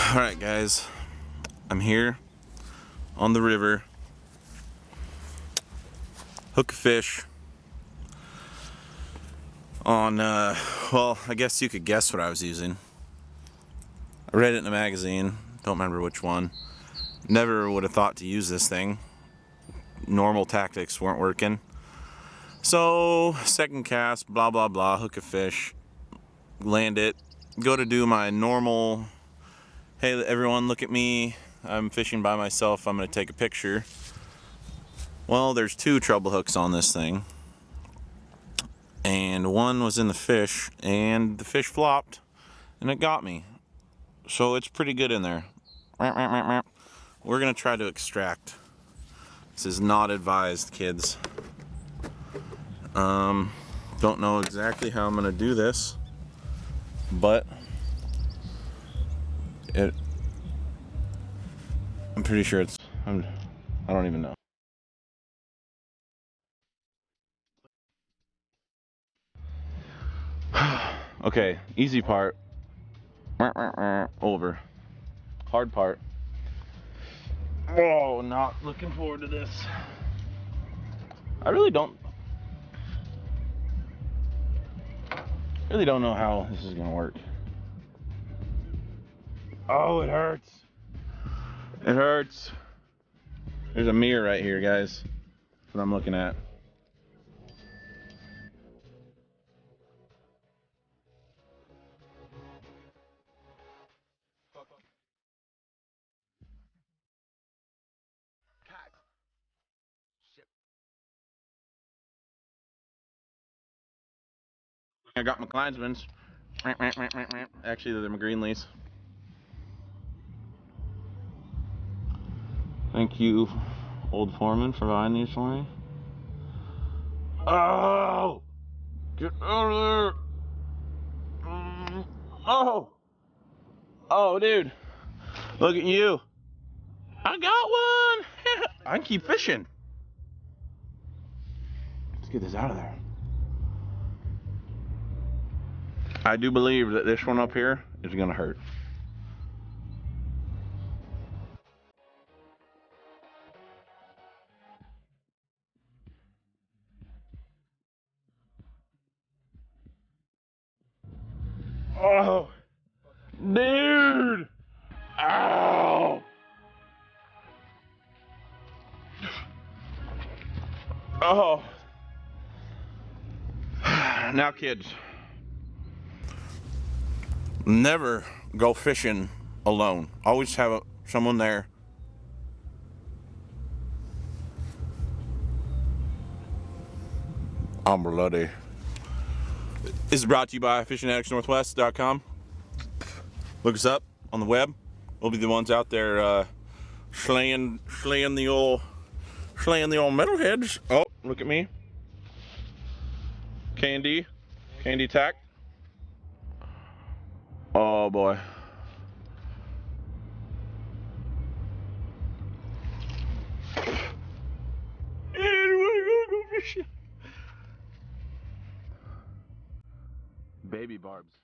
Alright guys, I'm here on the river, hook a fish on, well, I guess you could guess what I was using. I read it in a magazine, don't remember which one. Never would have thought to use this thing. Normal tactics weren't working. So, second cast, blah blah blah, hook a fish, land it, go to do my normal, hey everyone look at me, I'm fishing by myself, I'm going to take a picture. Well, there's two treble hooks on this thing, and one was in the fish, and the fish flopped, and it got me. So it's pretty good in there. We're going to try to extract. This is not advised, kids. Don't know exactly how I'm going to do this, but I'm pretty sure it's, I don't even know. Okay, easy part. Over. Hard part. Oh, not looking forward to this. I really don't know how this is gonna work. Oh, it hurts. It hurts. There's a mirror right here, guys. That's what I'm looking at. I got my Kleinsmans. Actually, they're my Greenleys. Thank you, old foreman, for buying these for me. Oh! Get out of there! Oh! Oh, dude. Look at you. I got one! I can keep fishing. Let's get this out of there. I do believe that this one up here is gonna hurt. Oh, dude! Ow! Oh. Now, kids, never go fishing alone. Always have someone there. I'm bloody. This is brought to you by fishingaddictsnorthwest.com. Look us up on the web. We'll be the ones out there slaying the old metalheads. Oh, look at me. Candy tack. Oh boy. Go fishing. Baby barbs.